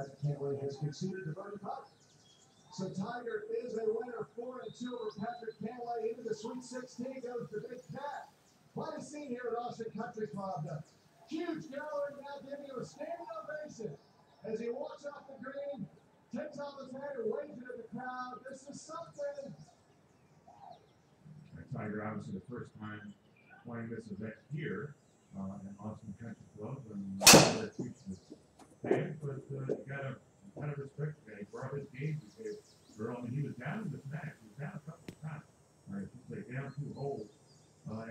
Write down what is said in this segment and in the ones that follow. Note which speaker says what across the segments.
Speaker 1: Patrick Cantlay has conceded the birdie putt. So Tiger is a winner, 4-2 over Patrick Cantlay into the Sweet 16. Goes the Big Cat. Quite a scene here at Austin Country Club. The huge gathering now giving him a standing ovation as he walks off the green, takes off his hat and waves it at the crowd. This is something.
Speaker 2: Tiger, obviously the first time playing this event here in Austin Country Club, and very appreciative fans, but you gotta respect the guy. He brought his game. He gave Earl, and he was down in this match. He was down a couple of times. All right, he's like down 2 holes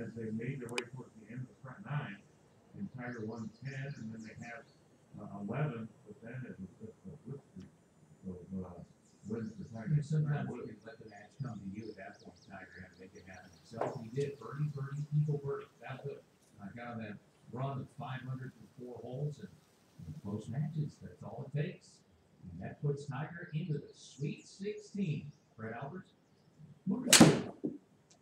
Speaker 2: as they made their way towards the end of the front 9. And Tiger won 10, and then they have 11, but then it was just a whip streak. So wins for Tiger.
Speaker 3: Sometimes you can let the match come to you at that point. Tiger had to make it happen himself. He did. Birdie, eagle birdie. That's it. I got on that run of 500 for 4 holes, and in close matches, that's all it takes. And that puts Tiger into the Sweet 16. Fred Alberts.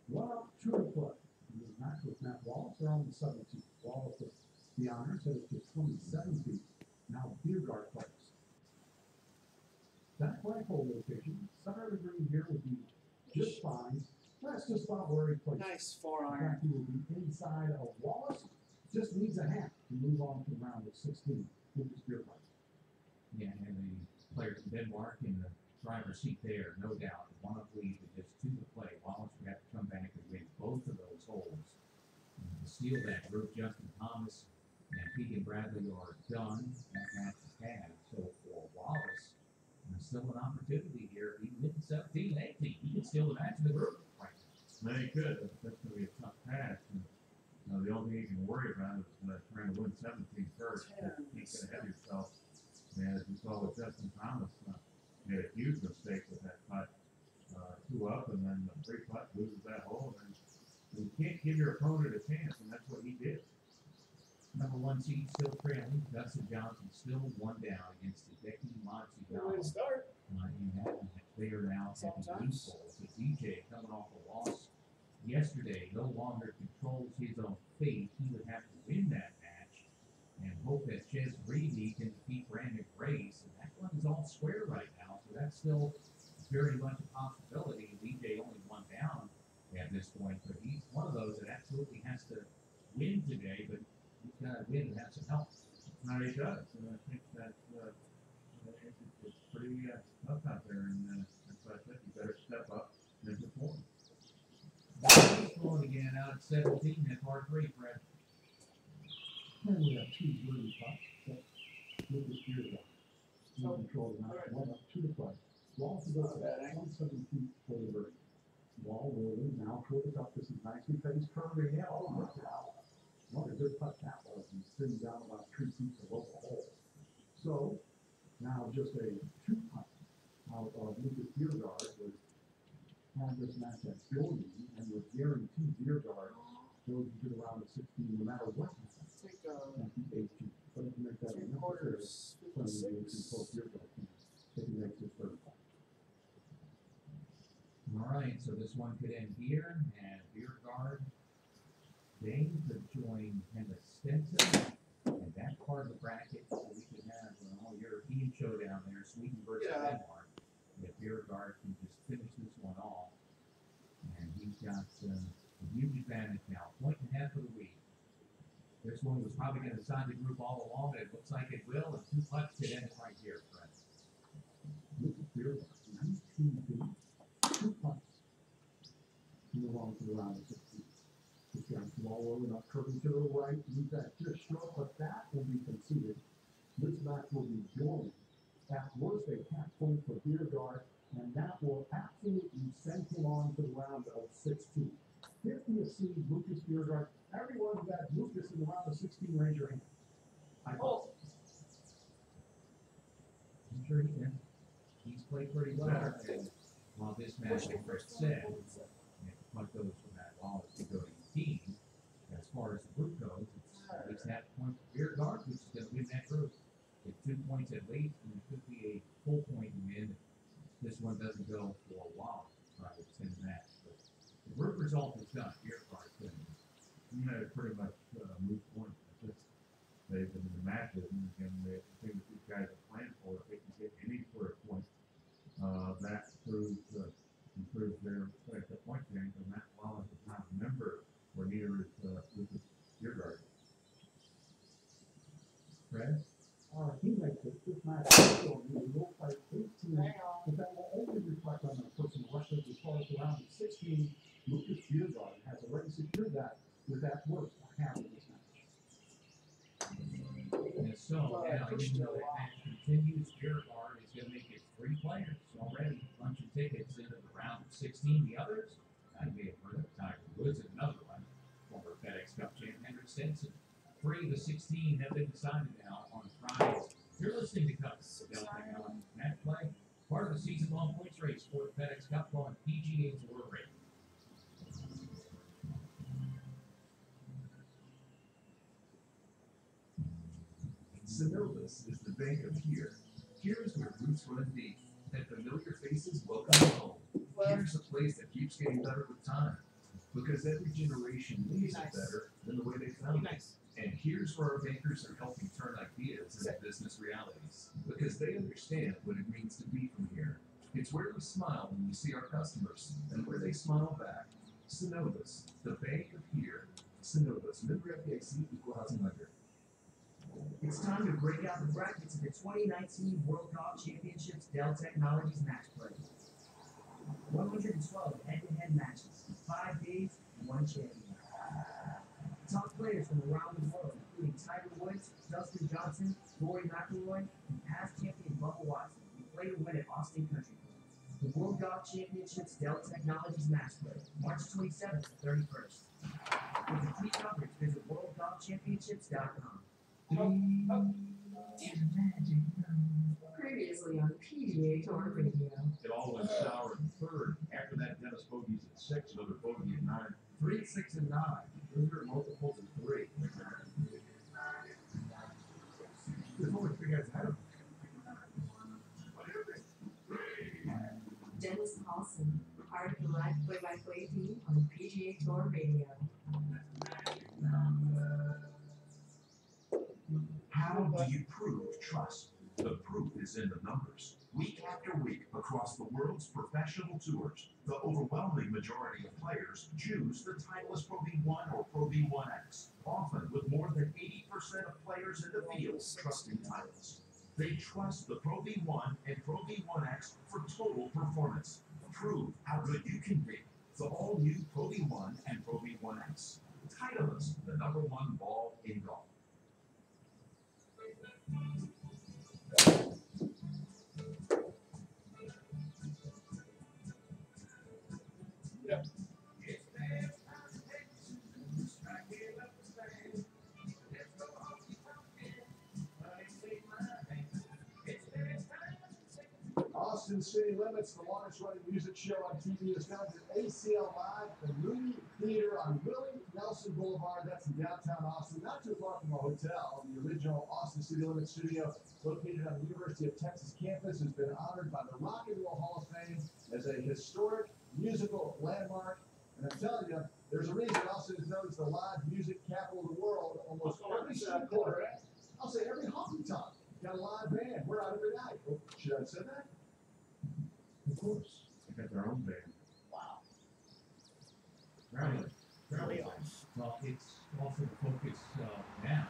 Speaker 4: Well, true to play. He was matched with Matt Wallace. They're on the 17th. Wallace with the honors headed to 27 feet. Now Biergard plays. That flagpole location, center of the green here would be just fine. That's just about where he plays.
Speaker 5: Nice 4-iron.
Speaker 4: In fact, he will be inside of Wallace. Just needs a half to move on to the round of 16 with his Biergard.
Speaker 3: Yeah, and the player from Denmark in the driver's seat there, no doubt. One up lead with just 2 to play. Wallace would have to come back and win both of those holes. And to steal that group, Justin Thomas and Keegan Bradley are done. That match is had. So for Wallace, still an opportunity here. He wins 17 and 18. He can steal the match in the group. Right.
Speaker 2: No, he could. That's going to be a tough pass. And, the only thing you can worry about is trying to win 17 first. You can't get ahead of yourself. And as we saw with Justin Thomas, made a huge mistake with that putt. 2 up, and then the 3 putt loses that hole. And you can't give your opponent a chance, and that's what he did.
Speaker 3: Number 1 seed still trailing. Dustin Johnson still 1 down against Hideki Matsuyama.
Speaker 5: Start.
Speaker 3: In that match, they are now having loose holes. So DJ coming off a loss yesterday no longer controls his own fate. He would have to win that match and hope that Ches Reedy can defeat Brandon Grace. And that one is all square right now, so that's still very much a possibility. DJ only 1 down at this point, but he's one of those that absolutely has to win today, but he's got to win and have some help.
Speaker 2: No, he does, and I think that it's pretty tough out there, and that's why I said you better step up and perform.
Speaker 3: Going again out at 17 at par 3, Fred.
Speaker 4: And we have 2 birdie putts. That's with his Biergard. No control of that. 1 up, 2 to play. Wallace is up at 117 feet for the birdie. Wall rolling now toward the cup. This is nicely faced curving in. Oh, look out. What a good putt that was. He's sitting down about 3 feet below the hole. So, now just a 2 putt out of Lucas Biergard was had this match at Jordan and was guaranteed Biergard goes into the round of 16 no matter what happens.
Speaker 5: Take
Speaker 4: Can't be 18. But if you make that
Speaker 5: 3
Speaker 4: unnecessary,
Speaker 5: quarters,
Speaker 4: playing the 18
Speaker 5: 56.
Speaker 4: close Biergard can if he makes his 3rd putt.
Speaker 3: All right, so this one could end here, and Biergard, Dane could join Henrik Stenson, and that part of the bracket, so we could have an all-European showdown there, Sweden versus Denmark. If Biergard can just finish this one off, and he's got a huge advantage now, 1.5 for the week. This one was probably going to decide the group all along, and it looks like it will, and 2 putts could end it right here, Fred.
Speaker 4: Lucas Biergard, 19 feet. 2 putts to move on to the round of 16. He's got small rolling up, curving to the right, leave that just short, but that will be conceded. This match will be joined. At worst, a half point for Biergard, and that will absolutely send him on to the round of 16. 50th seed Lucas Biergard. Everyone who got Lucas in the round of 16, raise your hand.
Speaker 3: I'm sure he can. He's played pretty well, and while this match, like Fred said, if the putt goes from that Wallace to go to 18, as far as the group goes, it's at least half point for Biergard, which is going to win that group. With 2 points at least, and it could be a full point win. This one doesn't go for a while to try to extend the match. But the group result is done. Biergard finishes.
Speaker 2: Pretty much moot point. They've been in the matches, and again, the thing that these guys are playing for, if they can
Speaker 4: 16, Lucas Biergard has already secured that with that worth half of this match.
Speaker 3: And so now, even though that match continues, Biergard is going to make it 3 players already punching tickets into the round of 16. The others, I may have heard of Tiger Woods and another one, former FedEx Cup champion Henrik Stenson. 3 of the 16 have been decided now on Fridays. You're listening to Cup Technology Match Play, part of the season-long points race for the FedEx Cup on PGA Tour Radio.
Speaker 5: Synovus is the bank of here. Here's where roots run deep, and familiar faces welcome you home. Here's a place that keeps getting better with time, because every generation leaves it better than the way they found it. And here's where our bankers are helping turn ideas into business realities, because they understand what it means to be from here. It's where we smile when we see our customers, and where they smile back. Synovus, the bank of here. Synovus, member FDIC, equal housing lender.
Speaker 6: It's time to break out the brackets of the 2019 World Golf Championships Dell Technologies Match Play. 112 head-to-head matches, 5 days, 1 champion. Top players from around the world, including Tiger Woods, Dustin Johnson, Rory McIlroy, and past champion Bubba Watson, will play to win at Austin Country Club. The World Golf Championships Dell Technologies Match Play, March 27th to 31st. For complete coverage, visit worldgolfchampionships.com.
Speaker 7: Previously on PGA Tour Radio.
Speaker 2: It all went sour in the 3rd. After that, Dennis bogeys at 6, another bogey at 9. 3, 6, and 9. Those are multiples of 3. There's only 3 guys ahead of him.
Speaker 7: Dennis Paulson, part of the live play-by-play team on PGA Tour Radio.
Speaker 5: How do you prove trust? The proof is in the numbers. Week after week, across the world's professional tours, the overwhelming majority of players choose the Titleist Pro V1 or Pro V1X, often with more than 80% of players in the field trusting Titleist. They trust the Pro V1 and Pro V1X for total performance. Prove how good you can be. The all-new Pro V1 and Pro V1X. Titleist, the #1 ball in golf.
Speaker 1: Austin City Limits, the longest running music show on TV, is found at ACL Live, the Movie Theater on Willie Nelson Boulevard. That's in downtown Austin, not too far from a hotel. The original Austin City Limits studio, located on the University of Texas campus, has been honored by the Rock and Roll Hall of Fame as a historic musical landmark. And I'm telling you, there's a reason Austin is known as the live music capital of the world. Almost every street corner, I'll say every honky tonk, got a live band. We're out every night. Oh, should I have said that?
Speaker 2: Of course. They got their own band.
Speaker 6: Wow.
Speaker 2: Really?
Speaker 3: Well, it's also the focus now.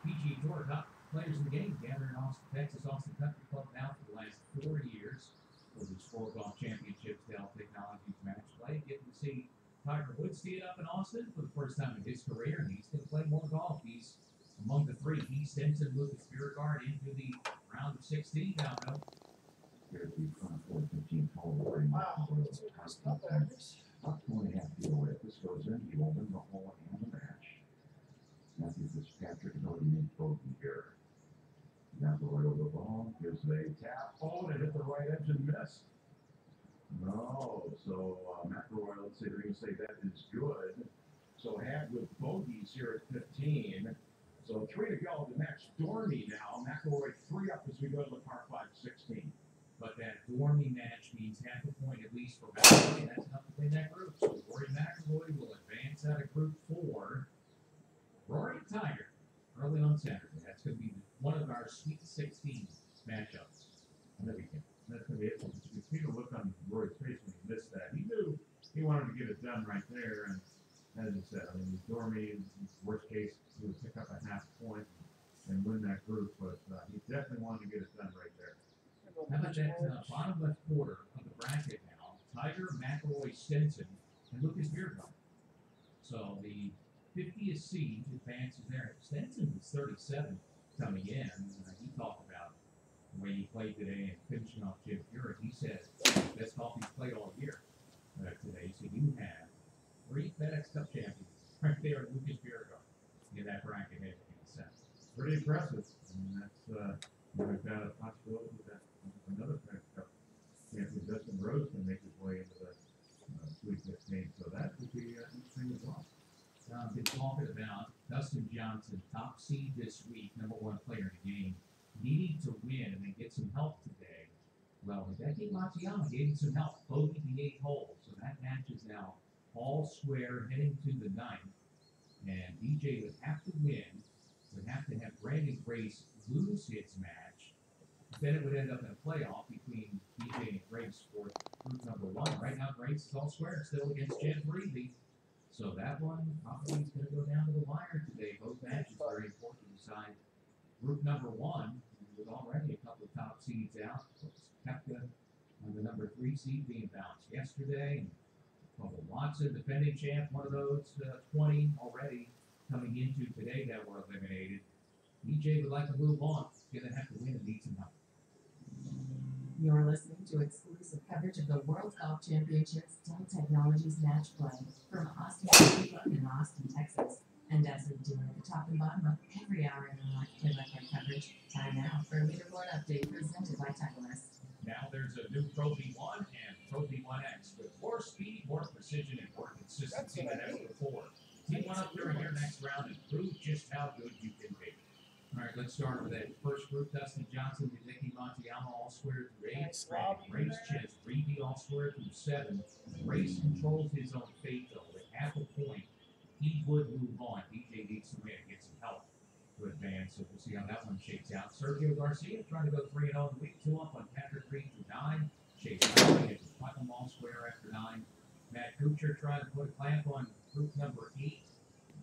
Speaker 3: The PGA Tour top players in the game gathered in Austin, Texas, Austin Country Club now for the last 4 years for this World Golf Championships Dell Technologies Match Play. Getting to see Tiger Woods tee it up in Austin for the first time in his career, and he's going to play more golf. He's among the 3. He Stenson, Lucas Biergard into the round of 16 now, though.
Speaker 4: Here's the front 415 hole ring. Wow. About 2.5 feet away. If this goes in, you will win the hole and the match. Matthew Fitzpatrick has already made bogey here. McIlroy over the ball, gives a tap, and hit the right edge and missed. No, so McIlroy, let's say they're going to say that is good. So had with bogeys here at 15. So 3 to go. The next Dorney now. McIlroy 3 up as we go to the par 5 16.
Speaker 3: But that Dorney match means half a point at least for McIlroy. That's enough to win that group. So Rory McIlroy will advance out of Group 4. Rory Tiger early on Saturday. That's going to be one of our Sweet 16 matchups.
Speaker 2: There we go. That's going to be it. You see the look on Rory's face when he missed that. He knew he wanted to get it done right there. And as you said, I mean, Dormy, worst case, he would pick up a half point and win that group. But he definitely wanted to get it done right there.
Speaker 3: How about that bottom left quarter of the bracket now? Tiger, McElroy, Stenson, and Lucas Biergarten. So the 50th seed advances there. Stenson was 37 coming in. He talked about the way he played today and finishing off Jim Furyk. He said, best golf he's played all year today. So you have 3 FedEx Cup champions right there at Lucas Biergarten in that bracket heading in the set.
Speaker 2: Pretty impressive. I mean, that's, we've got a possibility that another FedEx Cup champion, Dustin Rose, can make his way into the Sweet 16. So that would be interesting as well.
Speaker 3: Been talking about Dustin Johnson, top seed this week, #1 player in the game, needing to win and then get some help today. Well, Hideki Matsuyama gave him some help, bogeyed the 8th hole, so that match is now all square heading to the 9th. And DJ would have to win, would have to have Brandon Grace lose his match. Then it would end up in a playoff between DJ and Grace for group #1. Right now, Grace is all square still against Jen Breedley. So that one probably is going to go down to the wire today. Both matches very important to decide group #1. With already a couple of top seeds out. Kepka on the #3 seed being bounced yesterday. Bubba Watson, defending champ, one of those 20 already coming into today that were eliminated. DJ would like to move on. Going to have to win and need some help.
Speaker 7: You're listening to exclusive coverage of the World Golf Championships Dell Technologies Match Play from Austin, Texas in Austin, Texas. And as we do at the top and bottom of every hour in our live play-by-play coverage, time now for a leaderboard update presented by Titleist.
Speaker 3: Now there's a new Pro V1 and Pro V1X with more speed, more precision, and more consistency than ever before. Team one up during your next round and prove just how good you can be. All right, let's start with that first group. Dustin Johnson, Hideki Matsuyama, all square through 8. Grace Chance, Reedy, all square through 7. Grace controls his own fate, though. At half a point, he would move on. DJ needs to win and get some help to advance, so we'll see how that one shakes out. Sergio Garcia trying to go 3-0 in the week. 2 up on Patrick Reed through 9. Chase Lowry at Putnam, all square after 9. Matt Kuchar trying to put a clamp on group #8.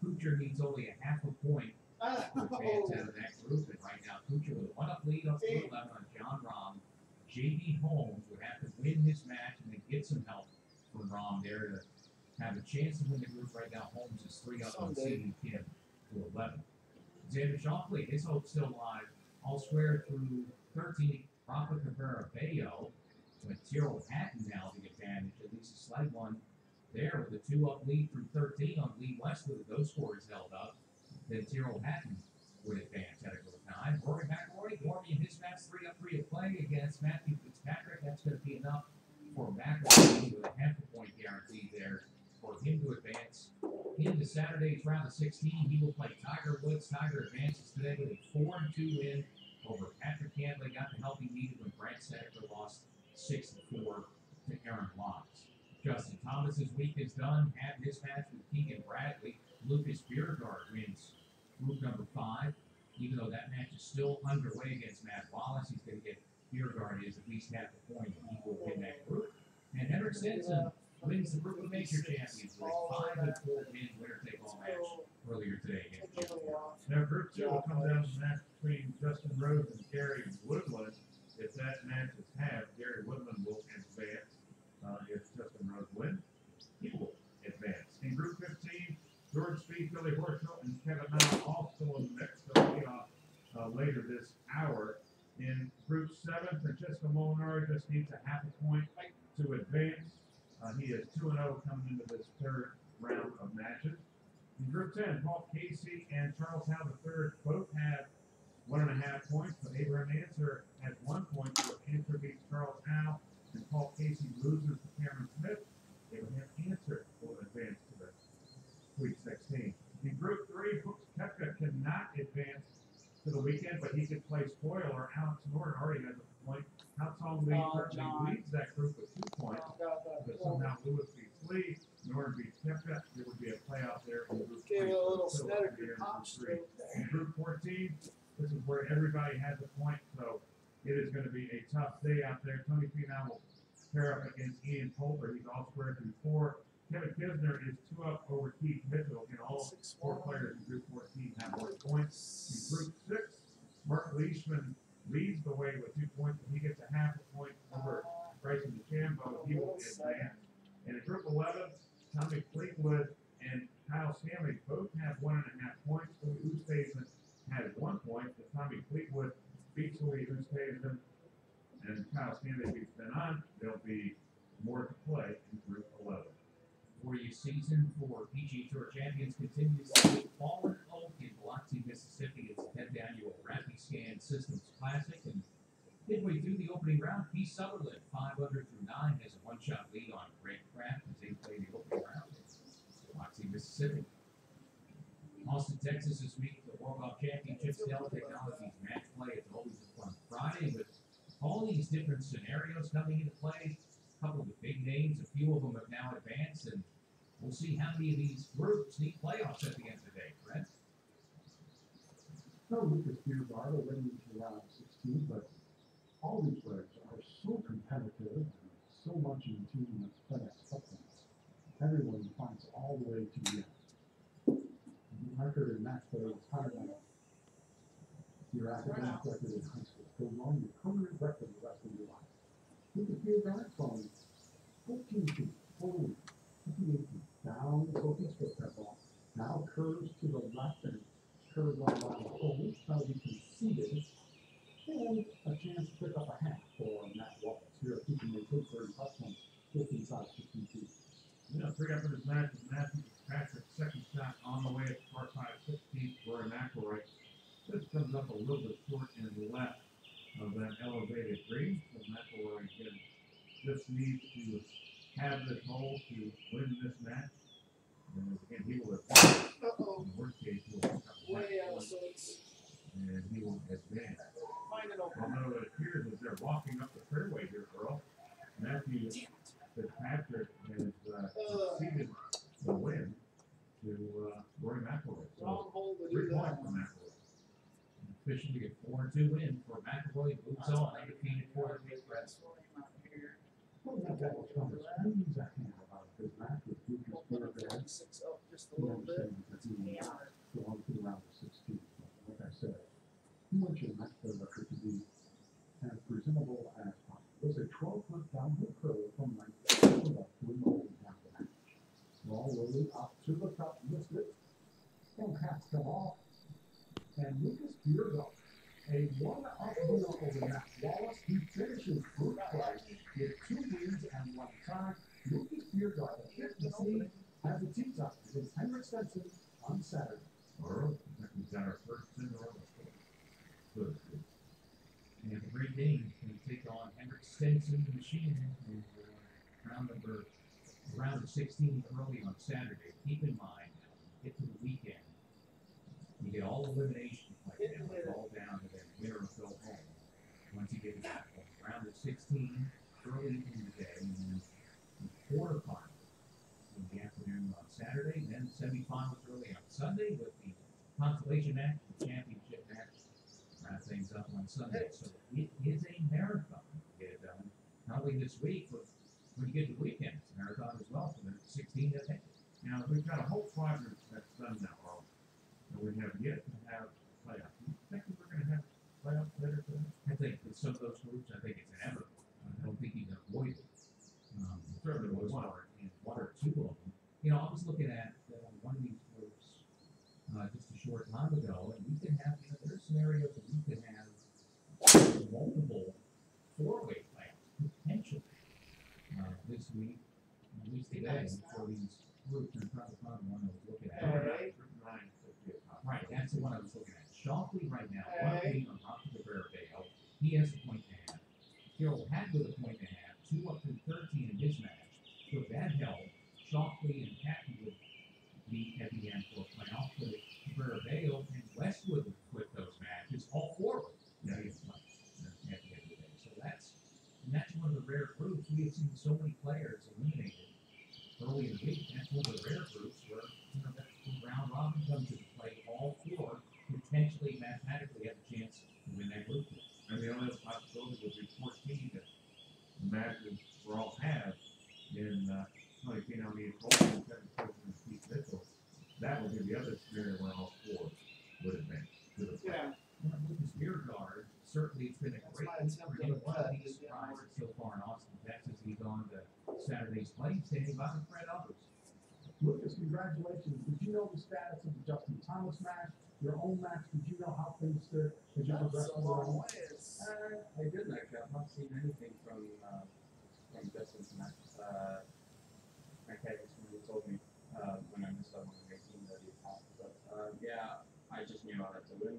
Speaker 3: Kuchar needs only a half a point to advance out of that group, and right now Kuchar with a 1-up lead on 4-11 on John Rahm. J.B. Holmes would have to win his match and then get some help from Rahm there to have a chance to win the group. Right now Holmes is 3 up on Stephen Kim to 11. Xander Schauffele, his hope's still alive, all square through 13. Rafa Cabrera Bello, with Tyrrell Hatton now the advantage, at least a slight one there with a 2-up lead through 13 on Lee Westwood. Those scores held up. Then Tyrrell Hatton would advance at a group 9. Rory McIlroy, Rory in his match 3-up-3 to play against Matthew Fitzpatrick. That's going to be enough for McIlroy with a half a point guarantee there for him to advance into Saturday's round of 16. He will play Tiger Woods. Tiger advances today with a 4-2 win over Patrick Cantlay. Got the help he needed when Brant Snedeker lost 6-4 to Aaron Locks. Justin Thomas's week is done. Had his match with Keegan Bradley. Lucas Biergaard wins group #5. Even though that match is still underway against Matt Wallace, he's going to get Biergaard is at least half a point, and he will win that group. And Henrik Stenson wins the group of major champions with a 5-4 win winner-take-all match earlier today against Jim Furyk.
Speaker 2: Now, group 2 will come down to the match between Justin Rose and Gary Woodland. If that match is halved, Gary Woodland will advance. If Justin Rose wins, he will advance. In group 15, George Speed, Billy Horschel, and Kevin Na all still in the mix. They'll be off later this hour. In group 7, Francesco Molinari just needs a half a point to advance. He is 2-0 coming into this third round of matches. In group 10, Paul Casey and Charles Howe III both have 1.5 points, but Abraham Answer has 1 point. So Answer beats Charles Howe, and Paul Casey loses to Cameron Smith. Abraham Answer will advance to the Sweet 16. In group 3, Brooks Koepka cannot advance to the weekend, but he could play spoiler. Alex Norton already has a point. Houtsong Lee currently leads that group with 2 points. But somehow Lewis beats Lee, Norton beats Koepka. There would be a playoff there in group 3.
Speaker 8: Give it a little
Speaker 2: So
Speaker 8: Snedeker top stroke there.
Speaker 2: in group 14, this is where everybody has a point, so it is going to be a tough day out there. Tony Finau will pair up against Ian Poulter. He's all square through 4. Kevin Kisner is 2 up over Keith Mitchell. Again, all 4 players in group 14 have 1 point. In group 6, Mark Leishman leads the way with 2 points, and he gets a half a point over Bryson DeChambeau, he will advance. And in Group 11, Tommy Fleetwood and Kyle Stanley both have 1.5 points. Louis Oosthuizen has 1 point, but Tommy Fleetwood beats Louis Oosthuizen and Kyle Stanley beats Benon. There'll be more to play in Group 11.
Speaker 3: Four-year season for PGA Tour champions continues with Fallen Oak in Biloxi, Mississippi. It's the 10th annual Rapiscan Systems Classic. And midway through the opening round, Keith Sutherland, 5 under through 9, has a one-shot lead on Greg Kraft as they play the opening round in Biloxi, Mississippi. Austin, Texas this week, the World Golf Championships Dell Technologies match play. It's always a fun Friday with all these different scenarios coming into play. A couple of the big names, a few of them have now advanced, and we'll see how many of these groups need playoffs at the end of the day, correct?
Speaker 4: No, Lucas Beergard already into round 16, but all these players are so competitive and so much in tune with FedEx Cup points. Everyone fights all the way to the end. The record in match play is higher than your academic record in high school. Go on your career record the rest of your life. Lucas Beergard from 14 feet, 48 feet, down the focus foot that ball. Now curves to the left and curves on the hole, trying to be conceded. And a chance to pick up a half for Matt Wallace. Here, keeping a good 30 putt points, 15 sides, 15 feet.
Speaker 2: You know, 3 after this match is Matthew Fitzpatrick's second shot on the way at par 5, 16th for an McIlroy. This comes up a little bit short and left of that elevated green. So McIlroy just needs to have this hole to win this match. And again, he will have, in the worst case, he will pick up
Speaker 8: Way out,
Speaker 2: points,
Speaker 8: so it's
Speaker 2: and he will advance.
Speaker 8: find it open.
Speaker 2: Although it appears as they're walking up the fairway here, Earl, Matthew Fitzpatrick has conceded the win to Rory McIlroy.
Speaker 8: Wrong
Speaker 2: So
Speaker 8: hole to
Speaker 2: 3
Speaker 8: do that
Speaker 2: points for
Speaker 8: one.
Speaker 2: McIlroy.
Speaker 3: Officially a 4-2 win for McIlroy. Moves on, undefeated for the big rest.
Speaker 4: Well, that ball comes squeeze a hand out of his match with Lucas Beergard.
Speaker 8: 6 up just a
Speaker 4: He
Speaker 8: little bit.
Speaker 4: understands that he will go on to the round of 16. But like I said, he wants your match play record to be as presentable as possible. There's a 12-foot downhill curve from right to left to remove half the match. Ball rolling up to the top, missed it. And half come off. And Lucas Beergard, a one-up winner over Matt Wallace, he finishes group play with 2 wins and 1 tie. Lucas Beergard, the 5th seed, has a tee top against Henrik Stenson on Saturday.
Speaker 2: Earl, I think we've got our first in a row. Good.
Speaker 3: And the Great Danes can take on Henrik Stenson, the machine, in round of 16 early on Saturday. Keep in mind, get to the weekend, you get all elimination play now. It's all down to that winner or go home. Once you get to that point, round of 16 early in the day, and then the quarterfinals in the afternoon on Saturday, and then semifinals early on Sunday with the consolation match, the championship match. Wrap things up on Sunday. So it is a marathon to get it done. Not only this week, but when you get to the weekend, it's a marathon as well for the 16 that day.
Speaker 2: Now, we've got a whole quadrant that's done now, Earl. And we have yet to have playoffs. Do you think we're going to have playoffs later today?
Speaker 3: I think with some of those groups, I think it's inevitable. I don't think you can avoid it.
Speaker 2: Certainly
Speaker 3: For the most
Speaker 2: one.
Speaker 3: part, and 1 or 2 of them. You know, I was looking at one of these groups just a short time ago, and we can have, there are scenarios that we can have multiple 4-way playoffs potentially this week, at least today, for these groups. I'm trying to find the one I was looking at.
Speaker 8: Alright.
Speaker 3: Right, that's the one I was looking at. Shockley right now, 1 lead on top of the Barabeo. He has a point and a half. Carroll had with a point and a half, 2 up to 13 in his match. So if that held, Shockley and Patton would be at the end for a playoff. But if Barabeo and Westwood would quit those matches, all 4 would. Now you play at the end of the day. So that's one of the rare groups. We have seen so many players eliminated early in the week. That's one of the rare groups where, that's when round robin comes into play. All 4 potentially mathematically have a chance to win that group.
Speaker 2: And the only other possibility would be 14 that the matches were all had in Tony Finau, Colton, Kevin Coulson, and Steve Mitchell. That would be the other scenario where all 4 would advance to the
Speaker 8: Yeah.
Speaker 3: Lucas Beergard, certainly it's been a great
Speaker 8: my
Speaker 3: week
Speaker 8: attempt
Speaker 3: for
Speaker 8: at
Speaker 3: him.
Speaker 8: a
Speaker 3: One of
Speaker 8: cut.
Speaker 3: the surprises so far in Austin, Texas. He's on to Saturday's play, standing by with Fred Albers.
Speaker 4: Lucas, congratulations. Did you know the status of the Justin Thomas match? Your own match? Did you know how things stood as you progressed through your own?
Speaker 8: I didn't actually. I've not seen anything from Justin's match. My character told me when I missed out on the 18 that he passed. But yeah, I just knew I had to win.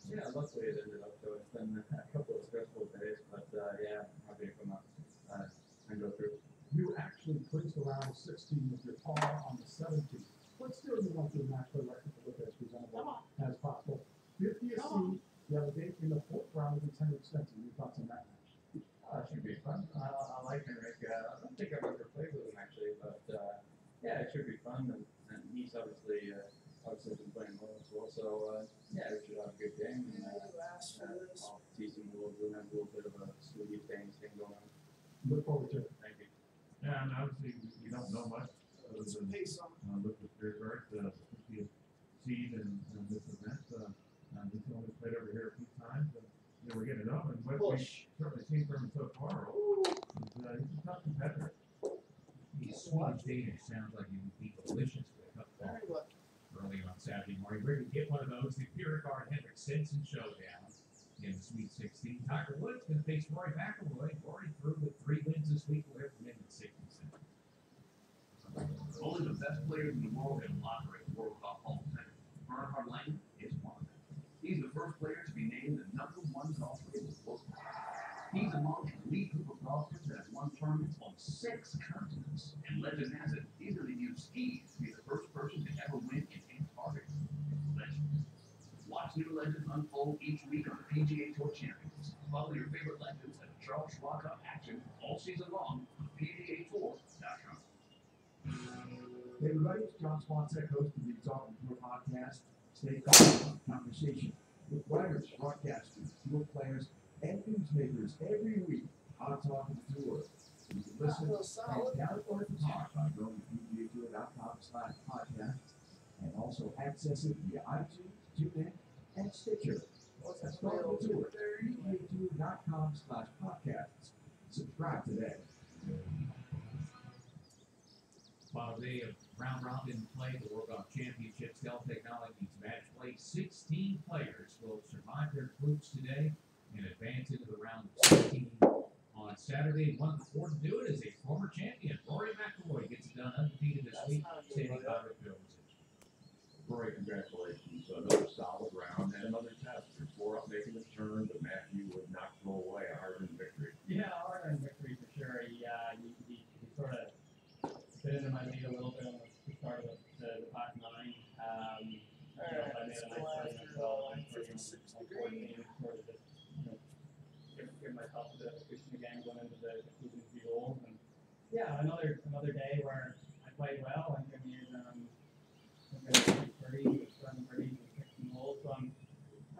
Speaker 8: Yeah, luckily it ended up. So it's been a couple of stressful days, but yeah, I'm happy to come up and go through.
Speaker 4: You actually placed around 16 with your par on the 17th. But still, you want your match play record to look as presentable as possible. 50th seed the other day in the 4th round of the 10 extension. Your thoughts on that match?
Speaker 8: Should be fun. I like Henrik. I don't think I've ever played with him actually, but yeah, it should be fun. And he's obviously been playing well as well. So yeah, we should have a good game. And I'll tease him a little bit. Have a little bit of a sleeve thing going on.
Speaker 4: Look forward to it.
Speaker 8: Thank you.
Speaker 2: Yeah, and obviously we don't know much other than Lucas Beergard, the 50th seed in this event. He's only played over here a few times, and we're getting it up. And what we've certainly seen from him so far is he's a tough competitor.
Speaker 3: He's Swedish Danish. Sounds like he would be delicious with a cup of coffee early on Saturday morning. We're going to get one of those. The Beergard Henrik Stenson showdown in the Sweet 16. Tiger Woods going to face Rory McIlroy. Rory through with 3 wins this week. We'll have him in at 67.
Speaker 5: Only the best players in the world have operate the World Golf Hall of Fame. Bernhard Langer is one of them. He's the first player to be named the #1 golfer in the world. He's among an elite group of golfers that have won tournaments on 6 continents. And legend has it, he's going to use skis to be the first person to ever win in Antarctica. Legend. Watch new legends unfold each week on the PGA Tour Champions. Follow your favorite legends at the Charles Schwab Cup action all season long on PGATour.com.
Speaker 9: Hey everybody, it's John Swansek, host of the Talking Tour podcast. Stay calm, conversation with writers, broadcasters, tour players, and newsmakers every week on Talking Tour. You can listen and download the talk by going to PGATour.com/podcast and also access it via iTunes, TuneIn, and Stitcher. That's Talking Tour, PGATour.com/podcasts. Subscribe today.
Speaker 3: Final day of round robin play, the World Golf Championships, Dell Technologies match play. 16 players will survive their groups today and advance into the round of 16 on Saturday. One of the 4 to do it is a former champion. Rory McIlroy gets it done undefeated this week, standing by with Bill.
Speaker 10: Rory, congratulations. Another solid round and another test. You're 4 up making the turn, but Matthew would not throw away a hard-earned victory.
Speaker 6: Yeah, hard-earned victory for sure. He sort of fit into my lead a little bit on the start of the back 9. I made a nice birdie as well. On 14, sort of just give myself a bit of a cushion again going into the concluding few holes. And yeah, another day where I played well and gave me 30, 30, 16 holes. So I'm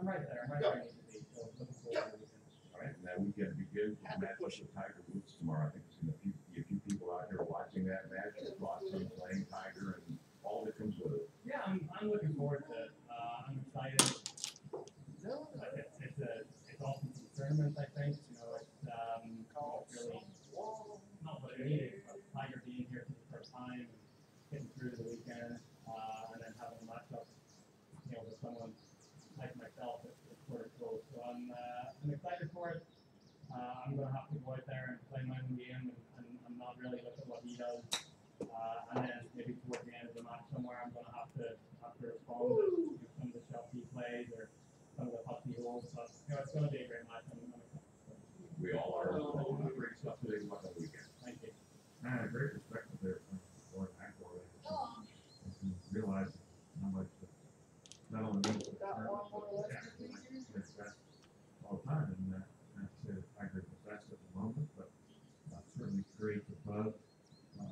Speaker 6: right there. I'm right where I need to be. So looking forward to the weekend.
Speaker 10: All right, and that weekend begins with the match with Tiger Woods tomorrow. I think there's going to be a few people out here watching that match. Your thoughts on playing Tiger and all that comes with it.
Speaker 6: Yeah, I'm looking forward to it. I'm excited. It's also some tournament, I think. It's really not what I needed, but Tiger being here for the first time, getting through the weekend, and then having a matchup, with someone like myself, it's sort of cool. So I'm excited for it. I'm going to have to go out there and play my own game and not really look at what he does. And then maybe towards the end of the match somewhere, I'm going to have to respond to some of the shots he plays or some of the putts he holds. So it's going to be a great match.
Speaker 10: We all are. Great stuff today. What a weekend.
Speaker 6: Thank you.
Speaker 2: Great perspective there from Rory McIlroy. You realize how much not only means the tournament, but it's best all the time. And I'd say that Tiger's the best at the moment, but certainly creates a buzz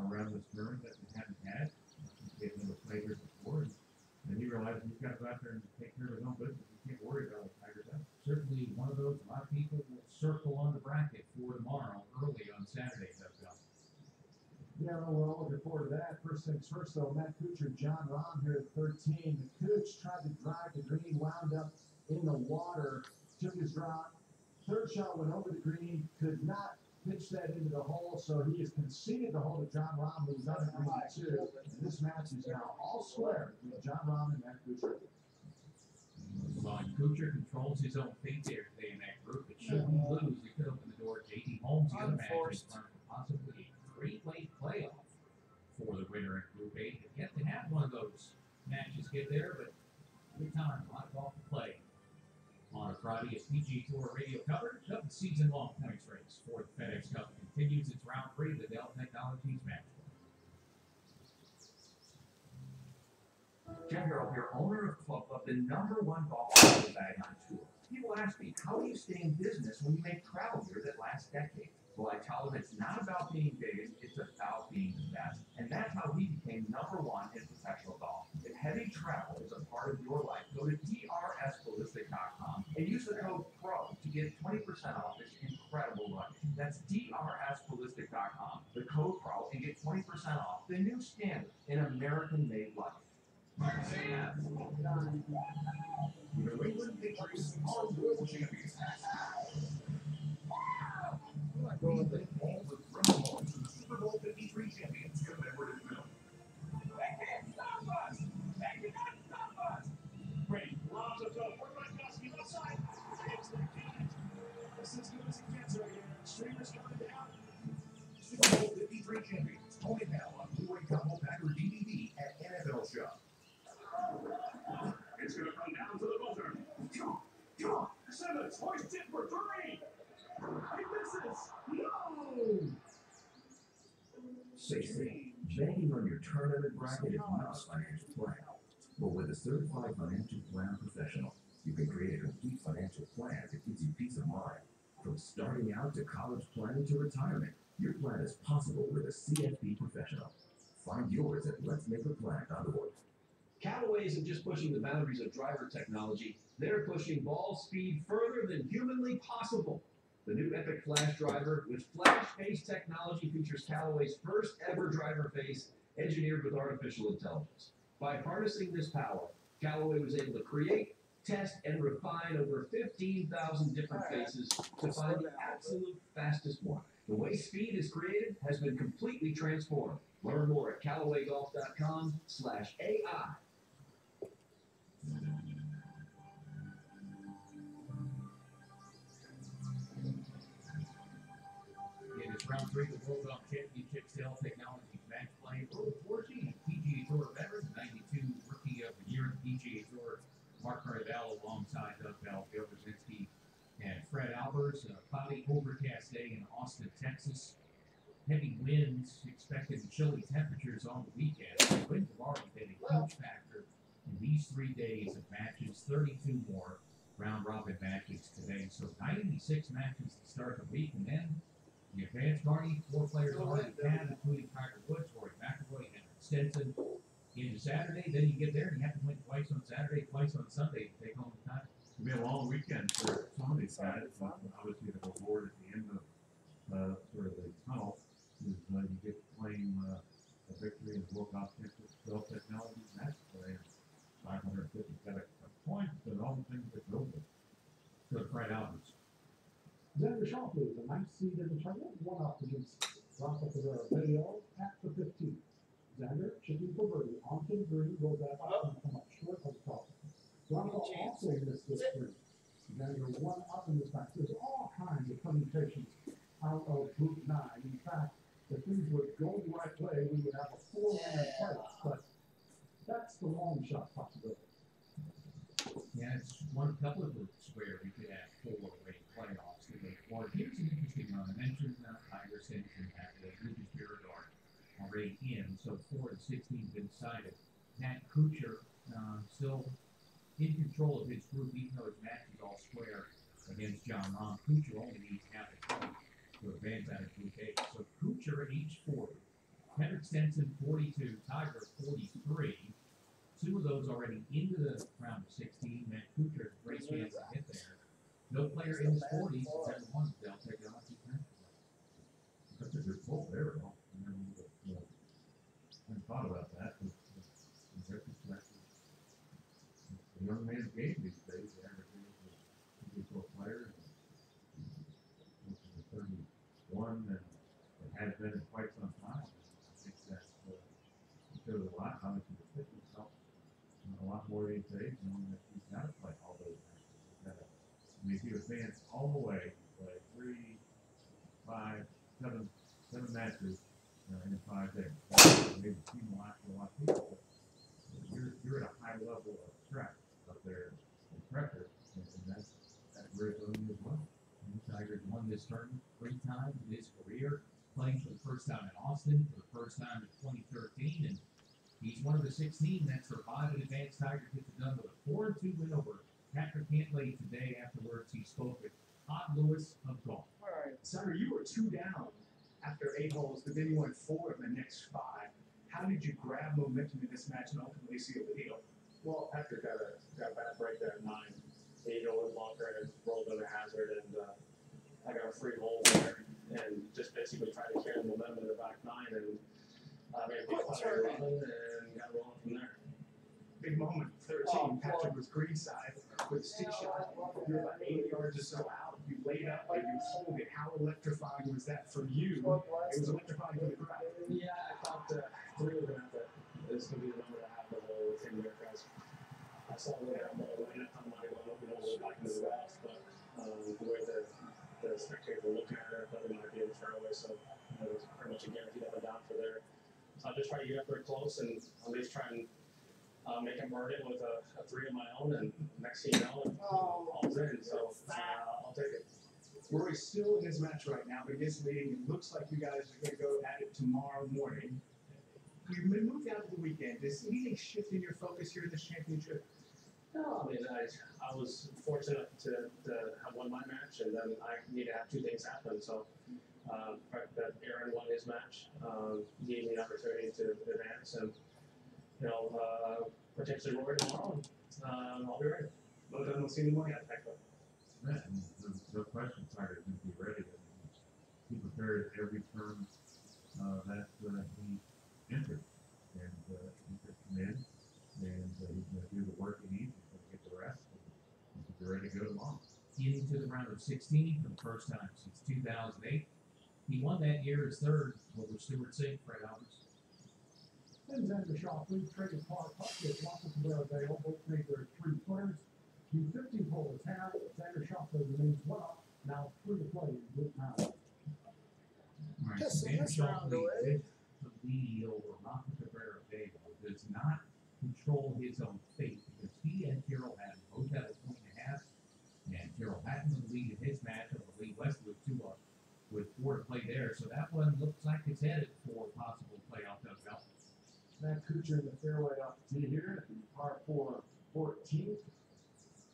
Speaker 2: around this tournament that we haven't had. He's never played here before, and he realizes he's got to go out there and take care of his own business. He can't worry about what Tiger does.
Speaker 3: Certainly one of those a lot of people will circle on the bracket for tomorrow early on Saturday, Doug.
Speaker 1: Yeah, well, we're all looking forward to that. First things first, though, Matt Kuchar, John Rahm here at 13. The Kuch tried to drive the green, wound up in the water, took his drop. Third shot went over the green, could not pitched that into the hole, so he has conceded the hole to John Rahm, who's on at GC2. And this match is now all square between John Rahm and Matt Kuchar.
Speaker 3: Well, Kuchar controls his own fate there today in that group. It should he lose, it could open the door. JT Holmes, the other match, is for possibly a three-way playoff for the winner in Group 8. Yet to have one of those matches get there, but good time, a lot of golf to play. On a Friday, as PGA Tour radio coverage of the season-long points race for the FedEx Cup continues its round 3 of the Dell Technologies match.
Speaker 5: Jeff Harold here, owner of Club Club, the #1 golf travel bag on tour. People ask me, how do you stay in business when you make travel gear that lasts decades? Well, I tell them it's not about being big, it's about being the best. And that's how we became #1 in professional golf. If heavy travel is a part of your life, go to drsballistic.com and use the code PRO to get 20% off this incredible luggage. That's drsballistic.com, the code PRO, and get 20% off the new standard in American-made luggage. New England Patriots are world champions. We thank all the criminals and Super Bowl 53 champions commemorative film. They can't stop us! They cannot stop us! Great. Lobs up to a Gronkowski left side. Saves the catch. This is as good as it gets right here. Streamers coming down. Super Bowl 53 champions. Only now on Blu-ray Combo Pack or DVD at NFL Shop. It's going to come down to the buzzer. Simmons hoists it for 3. He misses. No!
Speaker 11: Safely, banking on your tournament bracket is not a financial plan. But with a certified financial plan professional, you can create a complete financial plan that gives you peace of mind. From starting out to college planning to retirement, your plan is possible with a CFP professional. Find yours at letsmakeaplan.org.
Speaker 12: Callaway isn't just pushing the boundaries of driver technology, they're pushing ball speed further than humanly possible. The new Epic Flash driver with Flash Face technology features Callaway's first ever driver face engineered with artificial intelligence. By harnessing this power, Callaway was able to create, test, and refine over 15,000 different faces to find the absolute fastest one. The way speed is created has been completely transformed. Learn more at CallawayGolf.com/AI.
Speaker 3: In its round 3 of the World Golf Championships Dell Technologies match play, World 14 PGA Tour veteran, 92 Rookie of the Year in the PGA Tour, Mark Carnevale alongside Doug Bell, Bill Brzezinski, and Fred Albers. A cloudy, overcast day in Austin, Texas. Heavy winds expected and chilly temperatures on the weekend. The winds have already been a huge factor in these 3 days of matches. 32 more round-robin matches today. So 96 matches to start the week, and then the advanced Garney, 4 players already have, including Tiger Woods, Rory McIlroy, and Stenson. Into Saturday, then you get there and you have to win twice on Saturday, twice on Sunday to take home the title.
Speaker 2: It'll be a long weekend for some of these guys. Obviously, the reward at the end of sort of the tunnel is you get to claim a victory in the World Golf Championship Dell Technologies match play. 550 points and all the things that go with it. So Fred Albers.
Speaker 4: Xander Schauffele is a 9th seed in the tournament, 1 up against Rafa Ferreira Video at the 15th. Xander chipping for birdie onto the green, goes back up and come up short of the top. Rafa also missed this green. Xander 1 up in this match. There's all kinds of permutations out of Group 9. In fact, if things would go the right way, we would have a 4-man playoff, but that's the long shot possibility.
Speaker 3: Yeah, it's one couple of groups where we could have 4-way playoffs. Or here's an interesting one. I mentioned Tiger Stenson at the Lucas Beauregard already in, so 4 and 16 have been decided. Matt Kuchar still in control of his group, even though his match is all square against John Rahm. Kuchar only needs half a point to advance out of Group 8. So Kuchar at each 40. Henrik Stenson 42, Tiger 43. 2 of those already into the round of 16. Matt Kuchar, great chance to get there. No player in his 40s has ever won the Dell Technologies match play.
Speaker 2: That's a good pull there, though. I hadn't thought about that. In retrospect, it's a young man's game these days. The average age of a player, which is 31, one than it has been in quite some time. I think that shows a lot how much he fit himself a lot more these days, knowing that he's got to play all those matches. I mean, if he advanced all the way, play 3, 5, 7 matches in 5 days. Maybe team will actually watch people. You're at a high level of stress up there in pressure, and that's very doing as well.
Speaker 3: Tiger's won this tournament 3 times in his career, playing for the first time in Austin, for the first time in 2013, and he's one of the 16 that survived and advanced. Tiger gets it done with a 4-2 win over Patrick Cantlay today. Afterwards, he spoke with Todd Lewis of golf.
Speaker 13: All right, Summer, you were 2 down after 8 holes, but then you went 4 in the next 5. How did you grab momentum in this match and ultimately seal the deal?
Speaker 8: Well, Patrick got a bad break there at 9. 8 over bunker and rolled on a hazard, and I got a free hole there and just basically tried to carry the momentum in the back 9 and made a big putt at 11 and got rolling from there.
Speaker 13: Big moment, 13. Patrick was greenside with a stick shot. You're about 80 yards or so out. You laid up and you hold it. How electrifying was that for you? It was electrifying for the crowd.
Speaker 8: Yeah, I thought 3 was going to is going to be the number to have the whole thing there, guys. I saw the way that ball landed on my low, back into the grass, but the way the spectators were looking at it, I thought it might be in the fairway, so it was pretty much a guaranteed up and down for there. So I just try to get up there close and at least try and make him burn it with a 3 of my own, and next thing you know, all's in, so I'll take it.
Speaker 13: Rory's still in his match right now, but against leading, it looks like you guys are going to go at it tomorrow morning. We've moved out of the weekend. Does anything shift in your focus here in this championship?
Speaker 8: No, I mean, I was fortunate to have won my match, and then I need to have 2 things happen. So, that Aaron won his match, gave me an opportunity to advance, and potentially Rory tomorrow, and I'll be ready.
Speaker 13: Well done, we'll see you tomorrow.
Speaker 2: Yeah, no question, Tiger's going to be ready. He prepared every term that he entered, and he's going to come in, and he's going to do the work he needs. He's going to get the rest, and he's ready to go tomorrow.
Speaker 3: Into the round of 16 for the first time since 2008. He won that year his 3rd over Stewart Sink, Fred Alvarez.
Speaker 4: Then Xander Schauffele traded par putt with Waffle Cabrera Vail. Both made their 3-footers. The 15th hole is half. Xander Schauffele remains 1 up. Now 3 to play in good time.
Speaker 3: All right, so Xander Schauffele with the lead over Waffle Cabrera Vail does not control his own fate, because he and Tyrrell Hatton both have a 1.5, and Tyrrell Hatton will lead in his match over Lee Westwood 2 up with 4 to play there. So that one looks like it's headed for possible playoff dugout.
Speaker 9: Matt Kuchar in the fairway off the tee here, par 4 14th.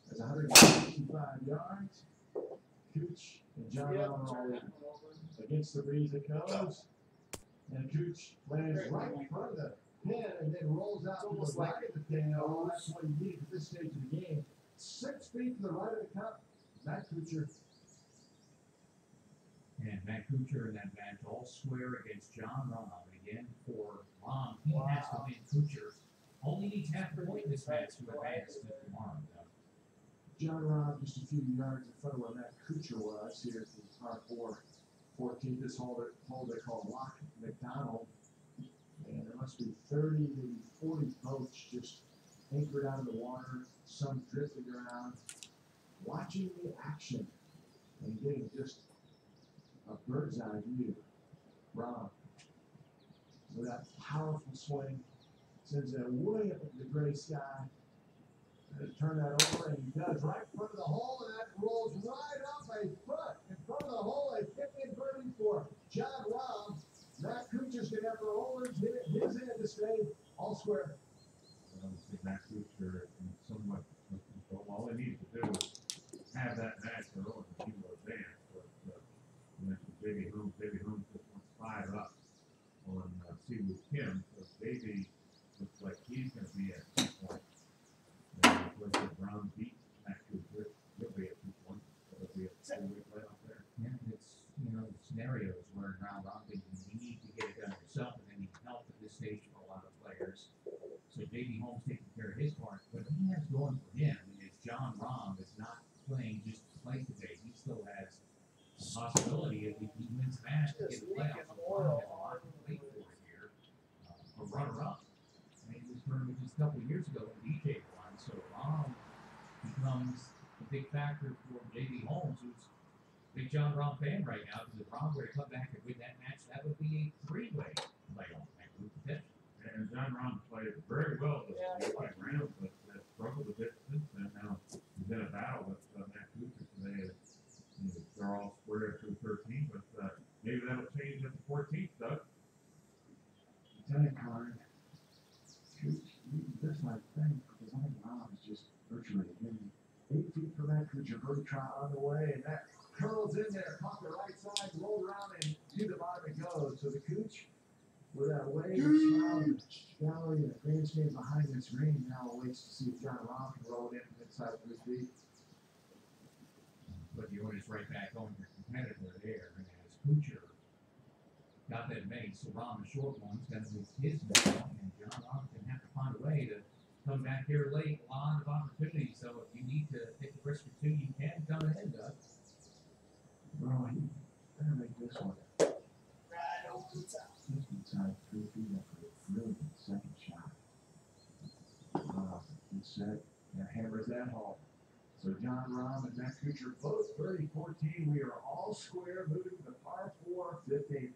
Speaker 9: That's 165 yards. Cooch and John Rahm are all in. Against the breeze it goes. And Cooch lands right in front of the
Speaker 1: pin and then rolls out to the right of the pin. Oh, that's what he needed at this stage of the game. 6 feet to the right of the cup. Matt Kuchar.
Speaker 3: And Matt Kuchar in that match all square against John Rahm. Again, for Rahm, he has to win. Kuchar only needs half a point in this match to advance to tomorrow.
Speaker 9: John Rahm just a few yards in front of where Matt Kuchar was. Here's the par 4 14th. This hole they call Loch McDonald. And there must be 30, maybe 40 boats just anchored out of the water, some drifting around, watching the action and getting just a bird's eye view. Rahm, with that powerful swing, sends it way up into the gray sky. Turn that over, and he does right in front of the hole, and that rolls right up a foot in front of the hole. A 15 birdie for John Rahm. Matt Kuchar's going to have to roll his end to stay all square.
Speaker 2: Matt Kuchar somewhat, all he needed to do was have that match early and he will advance. But you mentioned Baby Holmes just went 5 up on Siwoo Kim. So Baby looks like he's going to be at 2 points. And of course, if Brown beats Matt Kuchar, he'll be at 2 points. So it'll be a 2-way playoff there.
Speaker 3: Yeah, it's, scenarios where round robin you need to get it done yourself, and then you can help at this stage for a lot of players. So Baby Holmes taking care of his part. What he has going for him is John Rahm is not playing just to play today. He still has possibility if he wins the match to get the playoffs. We'll have a lot to wait for here. A runner-up. I mean, this tournament just a couple of years ago when DJ won, so Rahm becomes a big factor for J.B. Holmes, who's a big John Rahm fan right now, because if Rahm were to come back and win that match, that would be a three-way playoff match.
Speaker 2: And John Rahm played very well this opening round, but struggled a bit since then. Now he's in a battle with Matt Kuchar today. They're all square through 13, but maybe that'll change at the 14th, Doug.
Speaker 9: Lieutenant Connor, this might think, because I think Rahm is just virtually hitting 8 feet from that Kuchar birdie trot on the way, and that curls in there, caught the right side, rolled around, and to the bottom it goes. So the Cooch, with that wave, smile, gallery, and a grandstand behind this green, now waits to see if John Rahm can roll it in from inside of his feet.
Speaker 3: But you always right back on your competitor there, and as Kuchar got that made, so Rahm, the short one's going to make his move, and John Rahm can have to find a way to come back here late. A lot of opportunities, so if you need to take a risk or two, you can come ahead, Doug.
Speaker 9: Well, he better make this one. Right over the top. Just inside 3 feet after a brilliant second shot. Good set. And hammers that home. So John Rahm and Matt Kuchar both birdie 14. We are all square, moving to the par 4 15.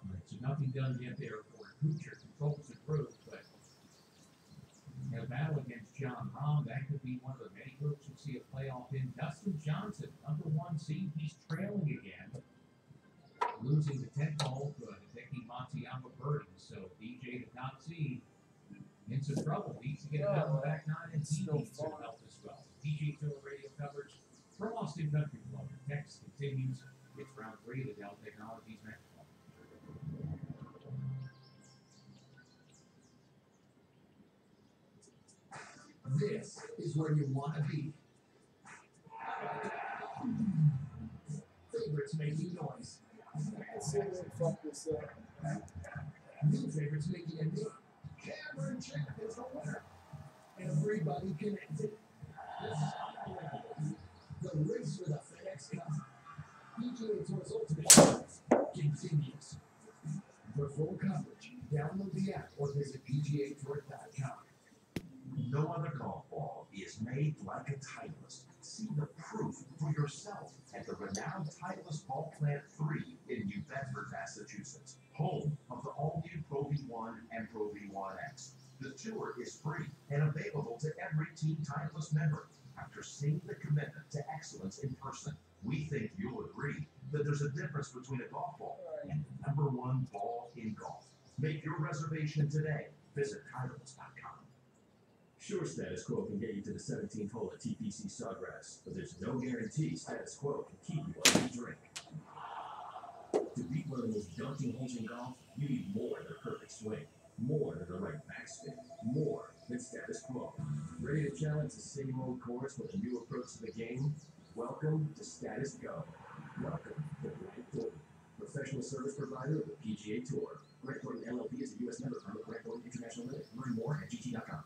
Speaker 3: All right, so nothing done yet there for Kuchar. Controls the group, but in a battle against John Rahm, that could be one of the many groups we'll see a playoff in. Dustin Johnson, number 1 seed, he's trailing again. Losing the 10th hole to Hideki Matsuyama birdie. So DJ, the top seed, in some trouble. Needs to get it done in the back 9, and he needs some help as well. DJ Tour radio coverage from Austin Country Club. The text continues. It's round 3 of the Dell Technologies match.
Speaker 14: This is where you want to be. Favorites making noise.
Speaker 13: Fuck this up.
Speaker 14: New favorites making a name. Cameron Champ is the winner. Everybody connected. The race for the FedEx Cup. PGA Tour's Ultimate Challenge continues. For full coverage, download the app or visit PGAtour.com.
Speaker 5: No other golf ball is made like a Titleist. See the proof for yourself at the renowned Titleist Ball Plant 3 in New Bedford, Massachusetts, home of the all-new Pro V1 and Pro V1X. The tour is free and available to every Team Titleist member. After seeing the commitment to excellence in person, we think you'll agree that there's a difference between a golf ball and the #1 ball in golf. Make your reservation today. Visit Titleist.com.
Speaker 11: Sure, status quo can get you to the 17th hole at TPC Sawgrass, but there's no guarantee status quo can keep you on your drink. To beat one of the most daunting holes in golf, you need more than a perfect swing, more than the right backspin, more than status quo. Ready to challenge the same old course with a new approach to the game? Welcome to Status Go. Welcome to Grant Thornton, professional service provider of the PGA Tour. Grant Thornton LLP is a U.S. member of Grant Thornton International Limited. Learn more at GT.com.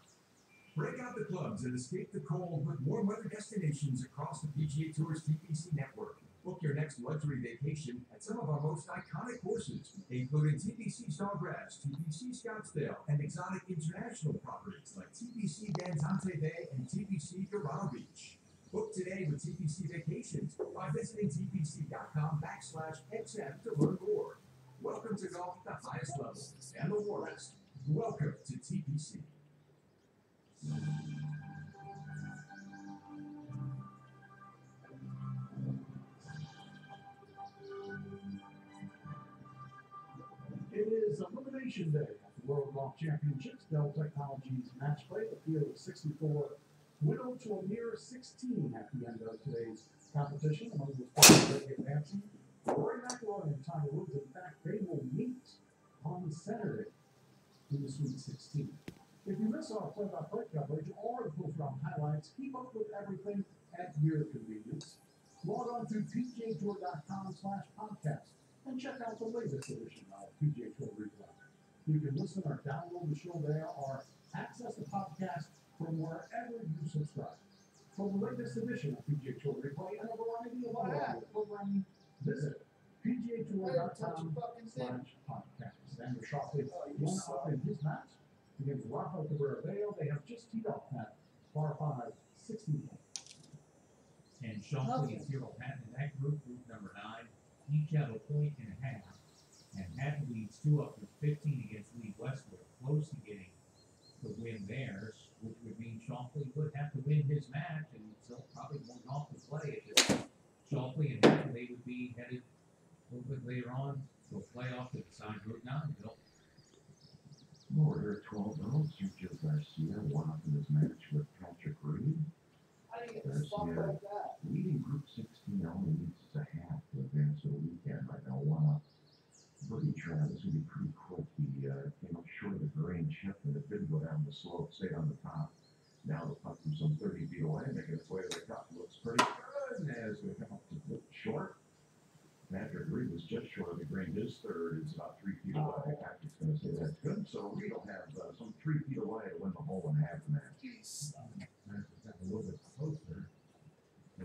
Speaker 15: Break out the clubs and escape the cold with warm weather destinations across the PGA Tour's TPC network. Book your next luxury vacation at some of our most iconic courses, including TPC Sawgrass, TPC Scottsdale, and exotic international properties like TPC Danzante Bay and TPC Dorado Beach. Book today with TPC Vacations by visiting tpc.com/XM to learn more. Welcome to golf at the highest level and the warmest. Welcome to TPC.
Speaker 9: It is Elimination Day at the World Golf Championships. Dell Technologies match play. The field of 64 whittled to a mere 16 at the end of today's competition. Among the players advancing, Rory McIlroy and Tiger Woods. In fact, they will meet on Saturday in the Sweet 16. If you miss our play-by-play coverage or the post-round highlights, keep up with everything at your convenience. Log on to PGAtour.com/podcast and check out the latest edition of PGA Tour Replay. You can listen or download the show there or access the podcast from wherever you subscribe. For the latest edition of PGA Tour Replay and a variety of other
Speaker 4: Podcast. Xander Schauffele won up in his match against Rafa Cabrera. They have just teed off that par 5, 60 hole.
Speaker 3: And Schauffele and Cyril Hatton in that group number 9, each have a point and a half. And Hatton leads 2 up to 15 against Lee Westwood, close to getting the win there, which would mean Schauffele would have to win his match, and still probably won't off to play. If Schauffele and Hatton, they would be headed a little bit later on to a playoff to decide Group 9. Bill.
Speaker 10: Well, there are 12 rounds. Sergio Garcia won up in his match with Patrick Reed. Garcia leading Group 16 only needs a half to advance to the weekend right now. One up. Birdie Travis will be pretty quick. He came up short of the green chip and it didn't go down the slope, stayed on the top. Now the putt from some 30 feet away, making its way to the cup. Looks pretty good as we come up to the short. Patrick Reed was just short of the green. His third is about 3 feet away. Patrick's going to say that's good. So Reed will have some 3 feet away to win the hole and half the match.
Speaker 3: That's a little bit closer. So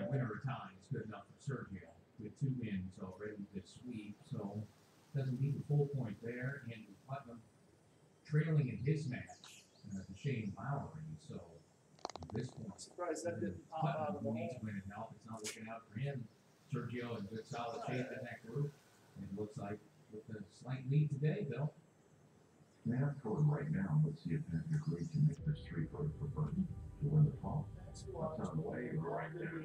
Speaker 3: winner of time is good enough for Sergio with 2 wins already this week. So doesn't need the full point there. Andrew Putnam trailing in his match to Shane Lowry. So at this point,
Speaker 13: Surprised that didn't pop out
Speaker 3: Putnam
Speaker 13: of the
Speaker 3: will need
Speaker 13: hole.
Speaker 3: to win it now. It's not working out for him. Sergio in good solid shape in that group. And it looks like with a slight lead today, Bill.
Speaker 10: They have scored right now. Let's see if Patrick Reed can make this 3 for birdie to win the 12. That's on the way right there.